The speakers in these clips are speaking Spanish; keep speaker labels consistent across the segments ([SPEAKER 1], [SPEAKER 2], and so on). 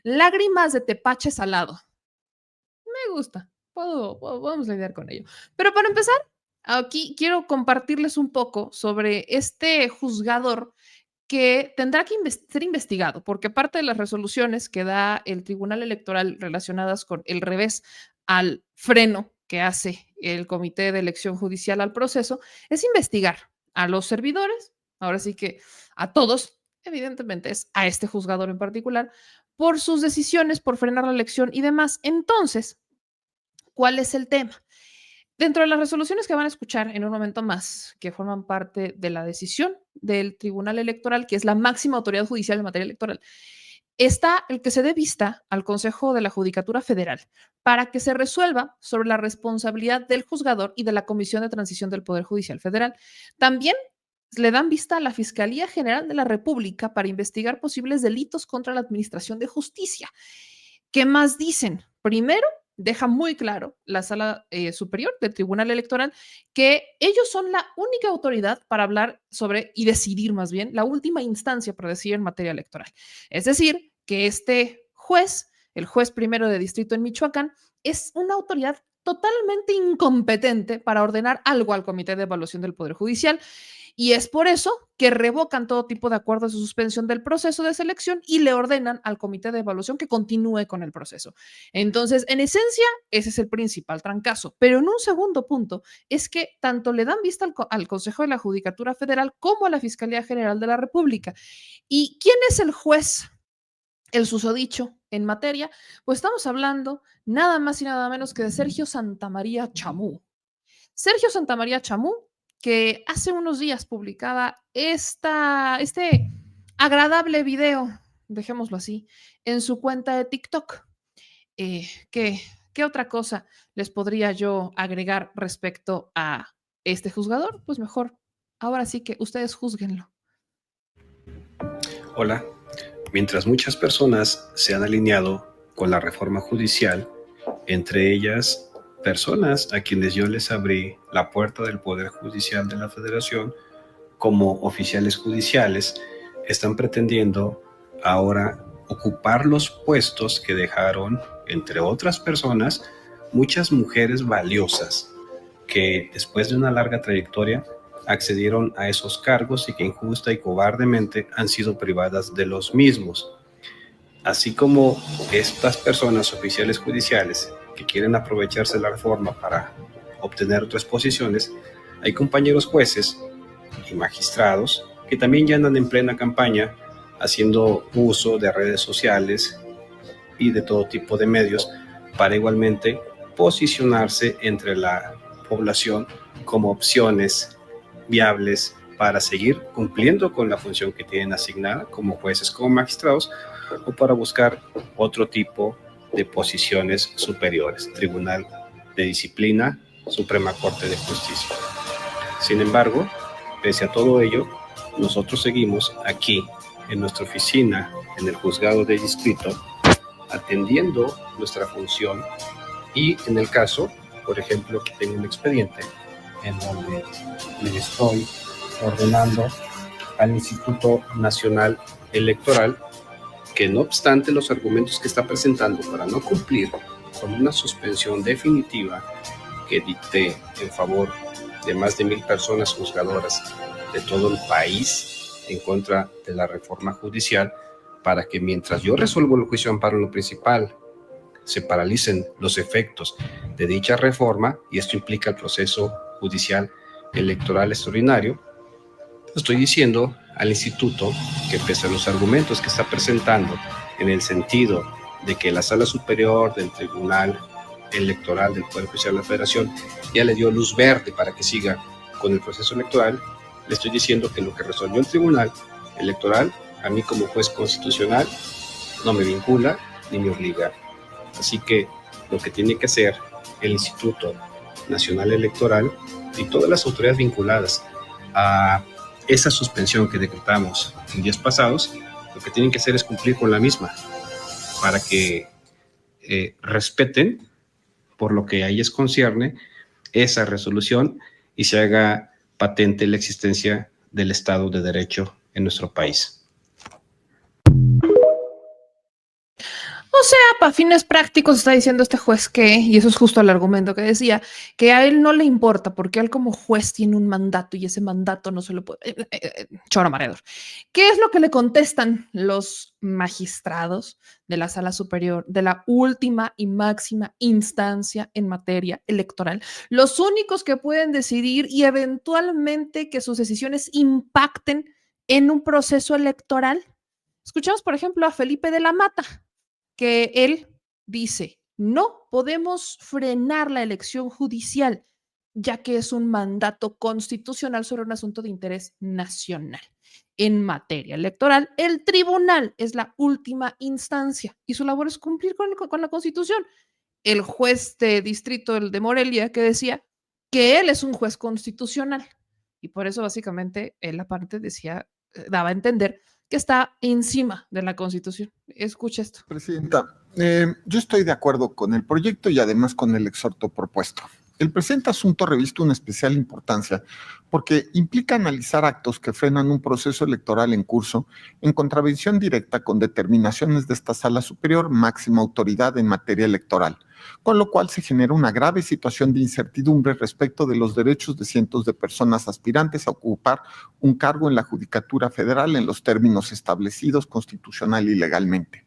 [SPEAKER 1] lágrimas de tepache salado. Me gusta, podemos lidiar con ello. Pero para empezar, aquí quiero compartirles un poco sobre este juzgador que tendrá que ser investigado, porque parte de las resoluciones que da el Tribunal Electoral relacionadas con el revés al freno que hace el Comité de Elección Judicial al proceso es investigar a los servidores, ahora sí que a todos, evidentemente es a este juzgador en particular, por sus decisiones, por frenar la elección y demás. Entonces, ¿cuál es el tema? Dentro de las resoluciones que van a escuchar en un momento más, que forman parte de la decisión del Tribunal Electoral, que es la máxima autoridad judicial en materia electoral, está el que se dé vista al Consejo de la Judicatura Federal para que se resuelva sobre la responsabilidad del juzgador y de la Comisión de Transición del Poder Judicial Federal. También le dan vista a la Fiscalía General de la República para investigar posibles delitos contra la Administración de Justicia. ¿Qué más dicen? Primero, deja muy claro la Sala Superior del Tribunal Electoral que ellos son la única autoridad para hablar sobre y decidir más bien la última instancia para decidir en materia electoral. Es decir, que este juez, el juez primero de distrito en Michoacán, es una autoridad totalmente incompetente para ordenar algo al Comité de Evaluación del Poder Judicial. Y es por eso que revocan todo tipo de acuerdos de suspensión del proceso de selección y le ordenan al comité de evaluación que continúe con el proceso. Entonces, en esencia, ese es el principal trancazo. Pero en un segundo punto, es que tanto le dan vista al Consejo de la Judicatura Federal como a la Fiscalía General de la República. ¿Y quién es el juez? El susodicho en materia, pues estamos hablando nada más y nada menos que de Sergio Santamaría Chamú. Sergio Santamaría Chamú, que hace unos días publicaba este agradable video, dejémoslo así, en su cuenta de TikTok. Eh, ¿qué, ¿Qué otra cosa les podría yo agregar respecto a este juzgador? Pues mejor, ahora sí que ustedes juzguenlo.
[SPEAKER 2] Hola, mientras muchas personas se han alineado con la reforma judicial, entre ellas personas a quienes yo les abrí la puerta del Poder Judicial de la Federación como oficiales judiciales, están pretendiendo ahora ocupar los puestos que dejaron, entre otras personas, muchas mujeres valiosas que después de una larga trayectoria accedieron a esos cargos y que injusta y cobardemente han sido privadas de los mismos. Así como estas personas oficiales judiciales que quieren aprovecharse de la reforma para obtener otras posiciones, hay compañeros jueces y magistrados que también ya andan en plena campaña haciendo uso de redes sociales y de todo tipo de medios para igualmente posicionarse entre la población como opciones viables para seguir cumpliendo con la función que tienen asignada como jueces, como magistrados, o para buscar otro tipo de posiciones superiores, Tribunal de Disciplina, Suprema Corte de Justicia. Sin embargo, pese a todo ello, nosotros seguimos aquí en nuestra oficina, en el juzgado de distrito, atendiendo nuestra función y en el caso, por ejemplo, que tengo un expediente en donde le estoy ordenando al Instituto Nacional Electoral que no obstante los argumentos que está presentando para no cumplir con una suspensión definitiva que dicté en favor de más de 1,000 personas juzgadoras de todo el país en contra de la reforma judicial, para que mientras yo resuelvo el juicio de amparo en lo principal, se paralicen los efectos de dicha reforma, y esto implica el proceso judicial electoral extraordinario. Estoy diciendo al instituto que pese a los argumentos que está presentando en el sentido de que la Sala Superior del Tribunal Electoral del Poder Judicial de la Federación ya le dio luz verde para que siga con el proceso electoral, le estoy diciendo que lo que resolvió el Tribunal Electoral, a mí como juez constitucional, no me vincula ni me obliga. Así que lo que tiene que hacer el Instituto Nacional Electoral y todas las autoridades vinculadas a esa suspensión que decretamos en días pasados, lo que tienen que hacer es cumplir con la misma para que respeten, por lo que a ellos concierne, esa resolución y se haga patente la existencia del Estado de Derecho en nuestro país.
[SPEAKER 1] O sea, para fines prácticos está diciendo este juez que, y eso es justo el argumento que decía, que a él no le importa porque él como juez tiene un mandato y ese mandato no se lo puede... choro mareador. ¿Qué es lo que le contestan los magistrados de la sala superior, de la última y máxima instancia en materia electoral? Los únicos que pueden decidir y eventualmente que sus decisiones impacten en un proceso electoral. Escuchamos, por ejemplo, a Felipe de la Mata, que él dice, no podemos frenar la elección judicial, ya que es un mandato constitucional sobre un asunto de interés nacional. En materia electoral, el tribunal es la última instancia y su labor es cumplir con la Constitución. El juez de distrito el de Morelia que decía que él es un juez constitucional y por eso básicamente él aparte decía, daba a entender que está encima de la Constitución. Escucha esto.
[SPEAKER 3] Presidenta, yo estoy de acuerdo con el proyecto y además con el exhorto propuesto. El presente asunto reviste una especial importancia porque implica analizar actos que frenan un proceso electoral en curso en contravención directa con determinaciones de esta Sala Superior, máxima autoridad en materia electoral, con lo cual se genera una grave situación de incertidumbre respecto de los derechos de cientos de personas aspirantes a ocupar un cargo en la Judicatura Federal en los términos establecidos constitucional y legalmente.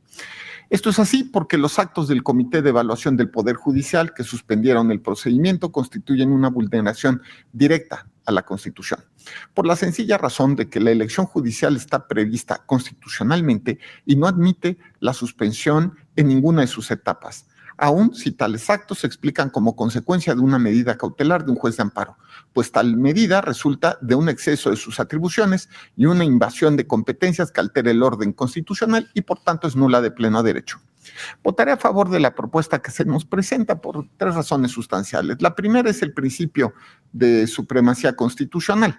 [SPEAKER 3] Esto es así porque los actos del Comité de Evaluación del Poder Judicial que suspendieron el procedimiento constituyen una vulneración directa a la Constitución, por la sencilla razón de que la elección judicial está prevista constitucionalmente y no admite la suspensión en ninguna de sus etapas, aun si tales actos se explican como consecuencia de una medida cautelar de un juez de amparo, pues tal medida resulta de un exceso de sus atribuciones y una invasión de competencias que altera el orden constitucional y por tanto es nula de pleno derecho. Votaré a favor de la propuesta que se nos presenta por 3 razones sustanciales. La primera es el principio de supremacía constitucional.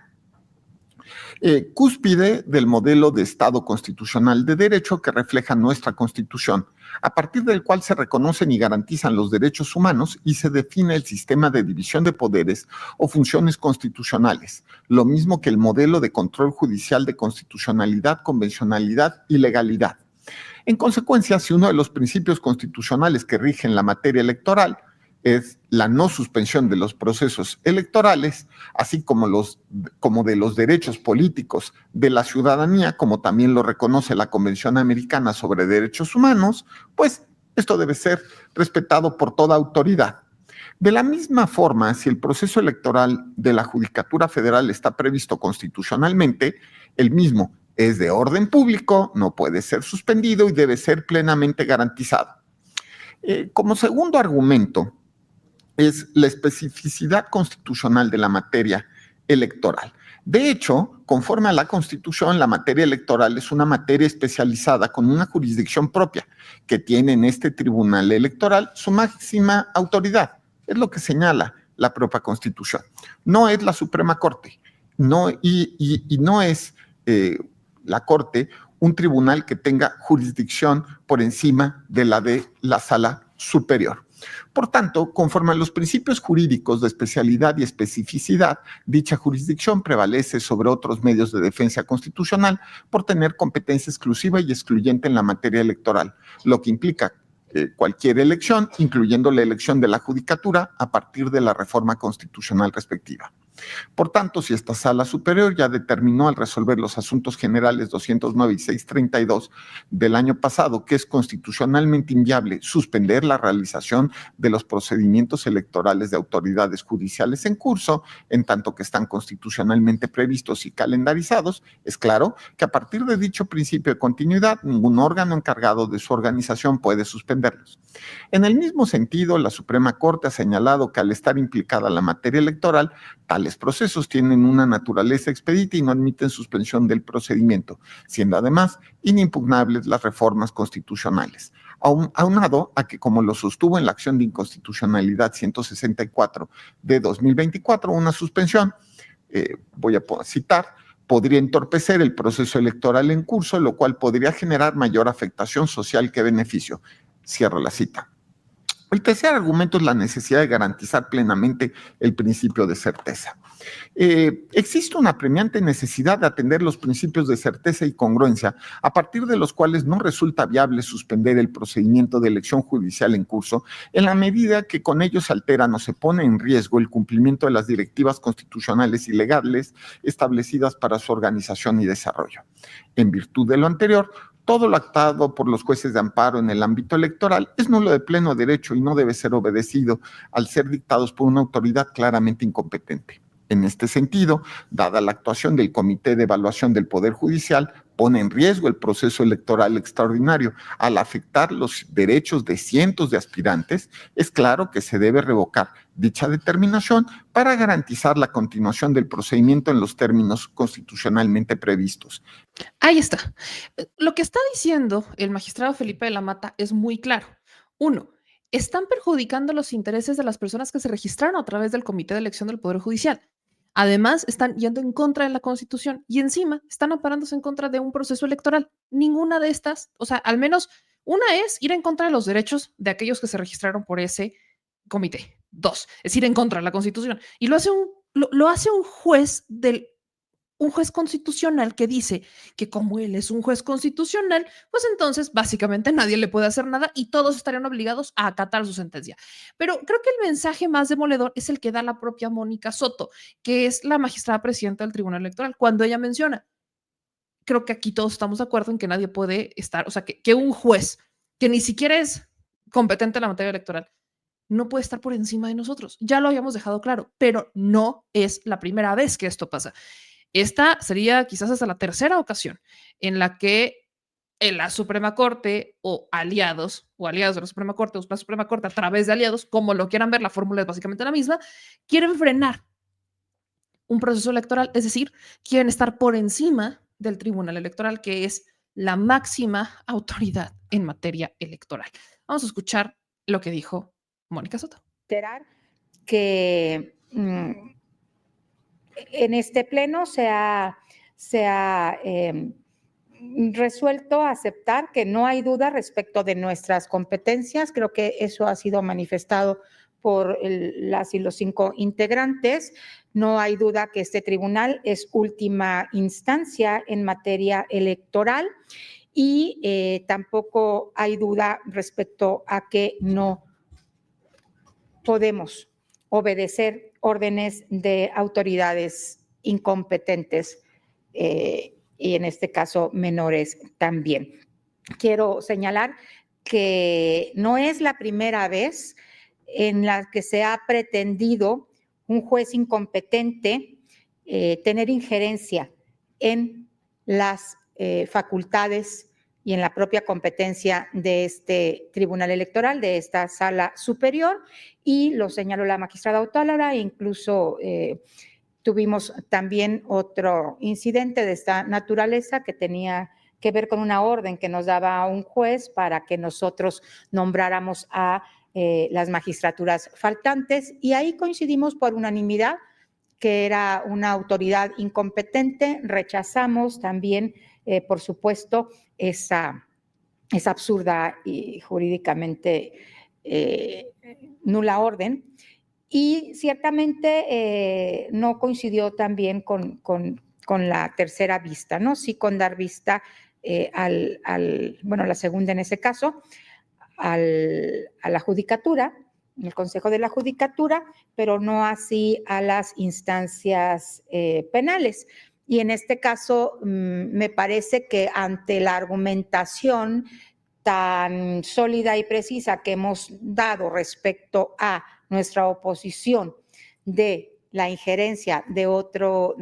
[SPEAKER 3] Cúspide del modelo de Estado constitucional de derecho que refleja nuestra Constitución, a partir del cual se reconocen y garantizan los derechos humanos y se define el sistema de división de poderes o funciones constitucionales, lo mismo que el modelo de control judicial de constitucionalidad, convencionalidad y legalidad. En consecuencia, si uno de los principios constitucionales que rigen la materia electoral es la no suspensión de los procesos electorales, así como de los derechos políticos de la ciudadanía, como también lo reconoce la Convención Americana sobre Derechos Humanos, pues esto debe ser respetado por toda autoridad. De la misma forma, si el proceso electoral de la Judicatura Federal está previsto constitucionalmente, el mismo es de orden público, no puede ser suspendido y debe ser plenamente garantizado. Como segundo argumento, es la especificidad constitucional de la materia electoral. De hecho, conforme a la Constitución, la materia electoral es una materia especializada con una jurisdicción propia que tiene en este tribunal electoral su máxima autoridad. Es lo que señala la propia Constitución. No es la Suprema Corte, no es la Corte un tribunal que tenga jurisdicción por encima de la Sala Superior. Por tanto, conforme a los principios jurídicos de especialidad y especificidad, dicha jurisdicción prevalece sobre otros medios de defensa constitucional por tener competencia exclusiva y excluyente en la materia electoral, lo que implica cualquier elección, incluyendo la elección de la judicatura a partir de la reforma constitucional respectiva. Por tanto, si esta Sala Superior ya determinó al resolver los asuntos generales 209 y 632 del año pasado que es constitucionalmente inviable suspender la realización de los procedimientos electorales de autoridades judiciales en curso, en tanto que están constitucionalmente previstos y calendarizados, es claro que a partir de dicho principio de continuidad, ningún órgano encargado de su organización puede suspenderlos. En el mismo sentido, la Suprema Corte ha señalado que al estar implicada la materia electoral, tales procesos tienen una naturaleza expedita y no admiten suspensión del procedimiento, siendo además inimpugnables las reformas constitucionales. Aunado a que, como lo sostuvo en la acción de inconstitucionalidad 164 de 2024, una suspensión, voy a citar, podría entorpecer el proceso electoral en curso, lo cual podría generar mayor afectación social que beneficio. Cierro la cita. El tercer argumento es la necesidad de garantizar plenamente el principio de certeza. Existe una apremiante necesidad de atender los principios de certeza y congruencia, a partir de los cuales no resulta viable suspender el procedimiento de elección judicial en curso, en la medida que con ello se alteran o se pone en riesgo el cumplimiento de las directivas constitucionales y legales establecidas para su organización y desarrollo. En virtud de lo anterior, todo lo actado por los jueces de amparo en el ámbito electoral es nulo de pleno derecho y no debe ser obedecido al ser dictados por una autoridad claramente incompetente. En este sentido, dada la actuación del Comité de Evaluación del Poder Judicial, pone en riesgo el proceso electoral extraordinario al afectar los derechos de cientos de aspirantes, es claro que se debe revocar dicha determinación para garantizar la continuación del procedimiento en los términos constitucionalmente previstos.
[SPEAKER 1] Ahí está. Lo que está diciendo el magistrado Felipe de la Mata es muy claro. Uno, están perjudicando los intereses de las personas que se registraron a través del Comité de Elección del Poder Judicial. Además, están yendo en contra de la Constitución y encima están amparándose en contra de un proceso electoral. Ninguna de estas, o sea, al menos una es ir en contra de los derechos de aquellos que se registraron por ese comité. Dos, es ir en contra de la Constitución. Y lo hace un juez constitucional que dice que como él es un juez constitucional, pues entonces básicamente nadie le puede hacer nada y todos estarían obligados a acatar su sentencia. Pero creo que el mensaje más demoledor es el que da la propia Mónica Soto, que es la magistrada presidenta del Tribunal Electoral, cuando ella menciona, creo que aquí todos estamos de acuerdo en que nadie puede estar, o sea, que un juez que ni siquiera es competente en la materia electoral, no puede estar por encima de nosotros. Ya lo habíamos dejado claro, pero no es la primera vez que esto pasa. Esta sería quizás hasta la tercera ocasión en la que en la Suprema Corte o aliados de la Suprema Corte o la Suprema Corte a través de aliados, como lo quieran ver, la fórmula es básicamente la misma, quieren frenar un proceso electoral, es decir, quieren estar por encima del Tribunal Electoral, que es la máxima autoridad en materia electoral. Vamos a escuchar lo que dijo Mónica Soto.
[SPEAKER 4] Que en este pleno se ha resuelto aceptar que no hay duda respecto de nuestras competencias. Creo que eso ha sido manifestado por las y los 5 integrantes. No hay duda que este tribunal es última instancia en materia electoral y tampoco hay duda respecto a que no podemos obedecer órdenes de autoridades incompetentes y en este caso menores también. Quiero señalar que no es la primera vez en la que se ha pretendido un juez incompetente tener injerencia en las facultades y en la propia competencia de este Tribunal Electoral, de esta Sala Superior, y lo señaló la magistrada Otálara. Incluso tuvimos también otro incidente de esta naturaleza que tenía que ver con una orden que nos daba un juez para que nosotros nombráramos a las magistraturas faltantes, y ahí coincidimos por unanimidad que era una autoridad incompetente. Rechazamos también, por supuesto, esa absurda y jurídicamente nula orden, y ciertamente no coincidió también con la tercera vista, ¿no? Sí, con dar vista la segunda en ese caso, a la judicatura, el Consejo de la Judicatura, pero no así a las instancias penales. Y en este caso, me parece que ante la argumentación tan sólida y precisa que hemos dado respecto a nuestra oposición de la injerencia de otro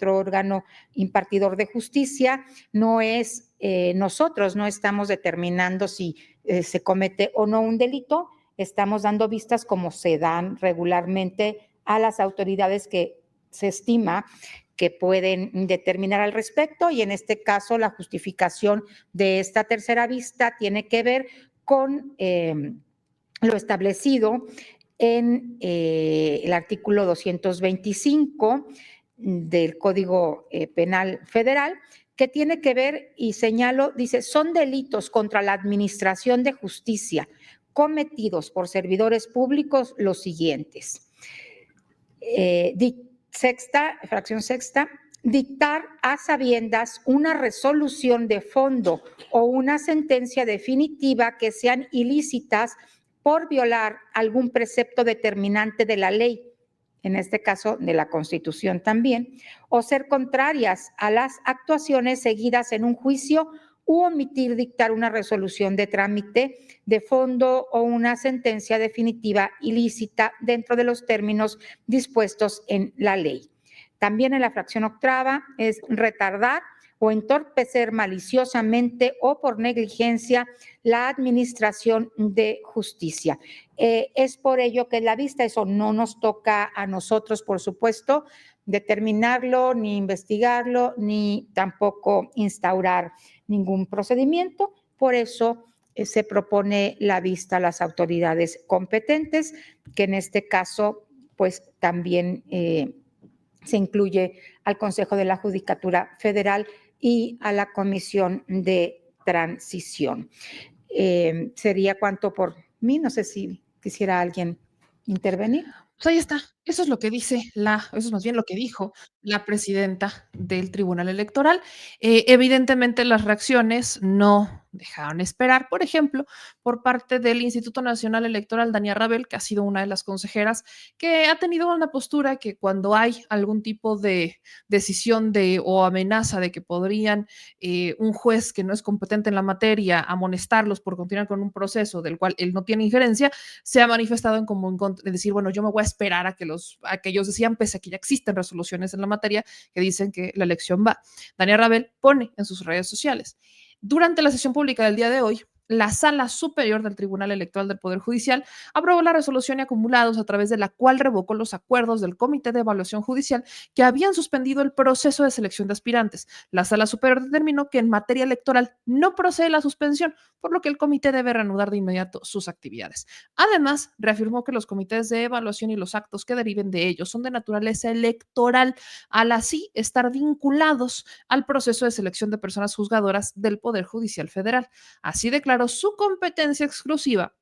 [SPEAKER 4] órgano impartidor de justicia, no es, nosotros no estamos determinando si se comete o no un delito, estamos dando vistas como se dan regularmente a las autoridades que se estima que pueden determinar al respecto, y en este caso la justificación de esta tercera vista tiene que ver con lo establecido en el artículo 225 del Código Penal Federal, que tiene que ver, y señalo, dice, son delitos contra la administración de justicia cometidos por servidores públicos los siguientes. fracción sexta, dictar a sabiendas una resolución de fondo o una sentencia definitiva que sean ilícitas por violar algún precepto determinante de la ley, en este caso de la Constitución también, o ser contrarias a las actuaciones seguidas en un juicio u omitir dictar una resolución de trámite de fondo o una sentencia definitiva ilícita dentro de los términos dispuestos en la ley. También en la fracción octava es retardar o entorpecer maliciosamente o por negligencia la administración de justicia. Es por ello que la vista, eso no nos toca a nosotros, por supuesto, determinarlo, ni investigarlo, ni tampoco instaurar ningún procedimiento. Por eso se propone la vista a las autoridades competentes, que en este caso, pues también se incluye al Consejo de la Judicatura Federal y a la Comisión de Transición. Sería cuanto por mí. No sé si quisiera alguien intervenir.
[SPEAKER 1] Pues ahí está. Eso es lo que dice eso es más bien lo que dijo la presidenta del Tribunal Electoral. Evidentemente, las reacciones no dejaron esperar. Por ejemplo, por parte del Instituto Nacional Electoral, Dania Rabel, que ha sido una de las consejeras, que ha tenido una postura que cuando hay algún tipo de decisión o amenaza de que podrían un juez que no es competente en la materia amonestarlos por continuar con un proceso del cual él no tiene injerencia, se ha manifestado en como en decir, bueno, yo me voy a esperar a que ellos decían, pese a que ya existen resoluciones en la materia que dicen que la elección va. Dania Rabel pone en sus redes sociales: durante la sesión pública del día de hoy, la Sala Superior del Tribunal Electoral del Poder Judicial aprobó la resolución y acumulados a través de la cual revocó los acuerdos del Comité de Evaluación Judicial que habían suspendido el proceso de selección de aspirantes. La Sala Superior determinó que en materia electoral no procede la suspensión, por lo que el comité debe reanudar de inmediato sus actividades. Además, reafirmó que los comités de evaluación y los actos que deriven de ellos son de naturaleza electoral, al así estar vinculados al proceso de selección de personas juzgadoras del Poder Judicial Federal. Así declaró su competencia exclusiva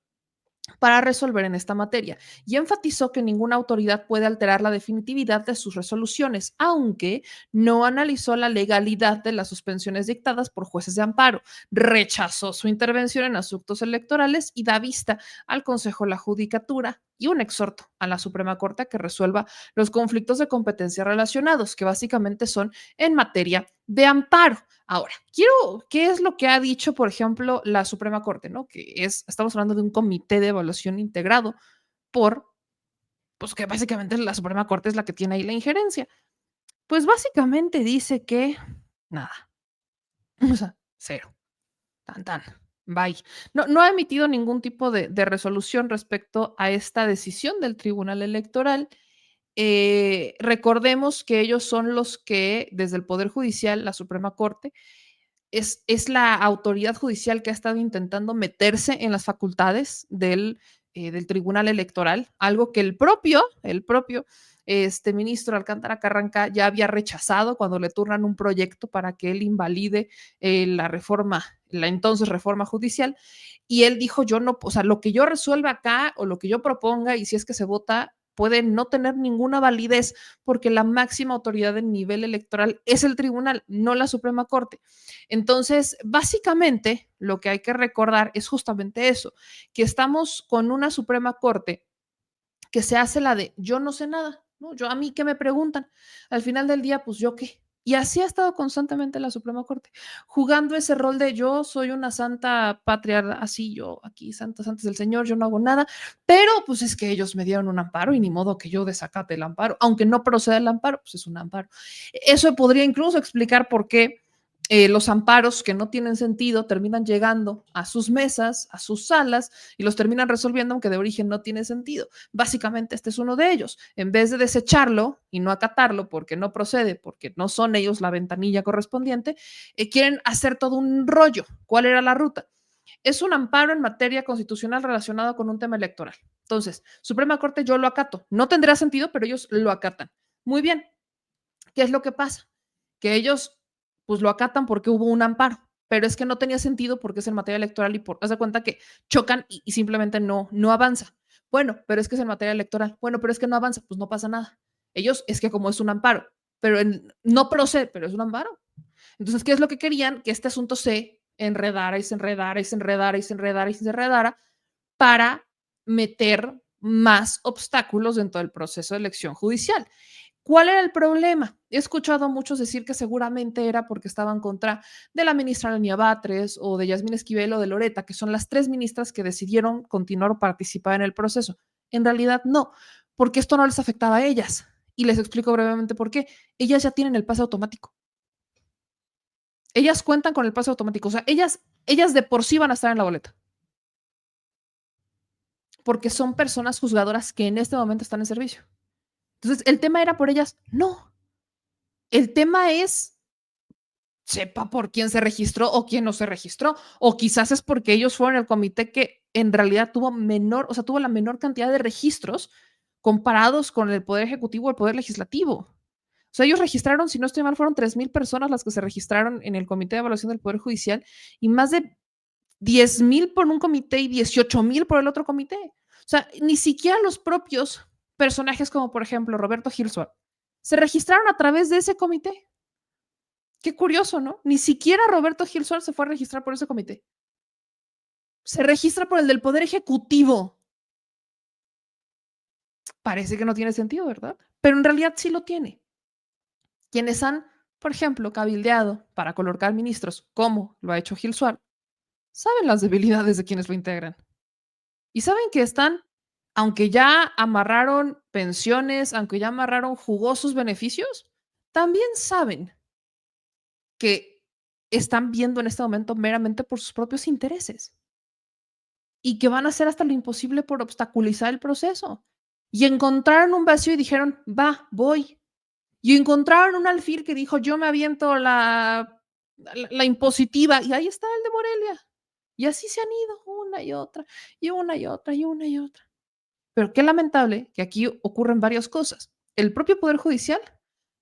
[SPEAKER 1] para resolver en esta materia y enfatizó que ninguna autoridad puede alterar la definitividad de sus resoluciones, aunque no analizó la legalidad de las suspensiones dictadas por jueces de amparo. Rechazó su intervención en asuntos electorales y da vista al Consejo de la Judicatura y un exhorto a la Suprema Corte a que resuelva los conflictos de competencia relacionados, que básicamente son en materia de amparo. Ahora, ¿qué es lo que ha dicho, por ejemplo, la Suprema Corte? ¿No? Estamos hablando de un comité de evaluación integrado pues que básicamente la Suprema Corte es la que tiene ahí la injerencia. Pues básicamente dice que nada, o sea, cero, tan, bye. No ha emitido ningún tipo de resolución respecto a esta decisión del Tribunal Electoral. Recordemos que ellos son los que, desde el Poder Judicial, la Suprema Corte, es la autoridad judicial que ha estado intentando meterse en las facultades del Tribunal Electoral, algo que el propio ministro Alcántara Carranca ya había rechazado cuando le turnan un proyecto para que él invalide la entonces reforma judicial, y él dijo, yo no, o sea, lo que yo resuelva acá o lo que yo proponga, y si es que se vota, puede no tener ninguna validez porque la máxima autoridad del nivel electoral es el tribunal, no la Suprema Corte. Entonces, básicamente, lo que hay que recordar es justamente eso, que estamos con una Suprema Corte que se hace la de yo no sé nada, ¿no? A mí qué me preguntan. Al final del día, pues yo qué. Y así ha estado constantemente la Suprema Corte, jugando ese rol de yo soy una santa patria, así yo aquí, santas antes del Señor, yo no hago nada, pero pues es que ellos me dieron un amparo y ni modo que yo desacate el amparo, aunque no proceda el amparo, pues es un amparo. Eso podría incluso explicar por qué los amparos que no tienen sentido terminan llegando a sus mesas, a sus salas, y los terminan resolviendo aunque de origen no tiene sentido. Básicamente este es uno de ellos. En vez de desecharlo y no acatarlo porque no procede, porque no son ellos la ventanilla correspondiente, quieren hacer todo un rollo. ¿Cuál era la ruta? Es un amparo en materia constitucional relacionado con un tema electoral. Entonces, Suprema Corte, yo lo acato. No tendrá sentido, pero ellos lo acatan. Muy bien. ¿Qué es lo que pasa? Que ellos pues lo acatan porque hubo un amparo, pero es que no tenía sentido porque es en materia electoral y haz de cuenta que chocan y simplemente no avanza. Bueno, pero es que es en materia electoral. Bueno, pero es que no avanza, pues no pasa nada. Ellos es que como es un amparo, pero no procede, pero es un amparo. Entonces, ¿qué es lo que querían? Que este asunto se enredara y se enredara y se enredara y se enredara y se enredara para meter más obstáculos dentro del proceso de elección judicial. ¿Cuál era el problema? He escuchado a muchos decir que seguramente era porque estaban contra de la ministra Lenia Batres o de Yasmín Esquivel o de Loreta, que son las 3 ministras que decidieron continuar o participar en el proceso. En realidad no, porque esto no les afectaba a ellas. Y les explico brevemente por qué. Ellas ya tienen el pase automático. Ellas cuentan con el pase automático. O sea, ellas de por sí van a estar en la boleta. Porque son personas juzgadoras que en este momento están en servicio. Entonces, ¿el tema era por ellas? No. El tema es, sepa por quién se registró o quién no se registró, o quizás es porque ellos fueron el comité que en realidad tuvo la menor cantidad de registros comparados con el Poder Ejecutivo o el Poder Legislativo. O sea, ellos registraron, si no estoy mal, fueron 3,000 personas las que se registraron en el Comité de Evaluación del Poder Judicial y más de 10,000 por un comité y 18,000 por el otro comité. O sea, ni siquiera los propios personajes como, por ejemplo, Roberto Gilsuar, se registraron a través de ese comité. Qué curioso, ¿no? Ni siquiera Roberto Gilsuar se fue a registrar por ese comité. Se registra por el del Poder Ejecutivo. Parece que no tiene sentido, ¿verdad? Pero en realidad sí lo tiene. Quienes han, por ejemplo, cabildeado para colocar ministros, como lo ha hecho Gilsuar, saben las debilidades de quienes lo integran. Y saben que están, aunque ya amarraron pensiones, aunque ya amarraron jugosos beneficios, también saben que están viendo en este momento meramente por sus propios intereses y que van a hacer hasta lo imposible por obstaculizar el proceso. Y encontraron un vacío y dijeron, va, voy. Y encontraron un alfil que dijo, yo me aviento la impositiva. Y ahí está el de Morelia. Y así se han ido una y otra, y una y otra, y una y otra. Pero qué lamentable que aquí ocurren varias cosas. El propio Poder Judicial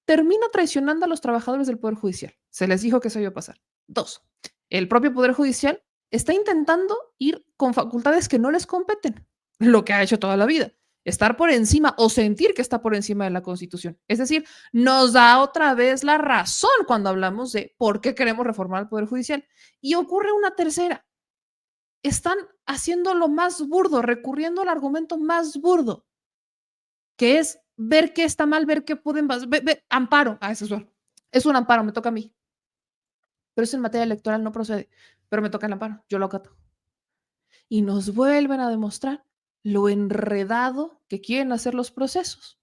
[SPEAKER 1] termina traicionando a los trabajadores del Poder Judicial. Se les dijo que eso iba a pasar. 2, el propio Poder Judicial está intentando ir con facultades que no les competen, lo que ha hecho toda la vida. Estar por encima o sentir que está por encima de la Constitución. Es decir, nos da otra vez la razón cuando hablamos de por qué queremos reformar el Poder Judicial. Y ocurre una tercera. Están haciendo lo más burdo, recurriendo al argumento más burdo, que es ver qué está mal, ver qué pueden amparo. Eso es un amparo, me toca a mí. Pero eso en materia electoral no procede, pero me toca el amparo, yo lo acato. Y nos vuelven a demostrar lo enredado que quieren hacer los procesos.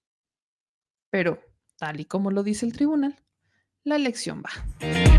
[SPEAKER 1] Pero, tal y como lo dice el tribunal, la elección va.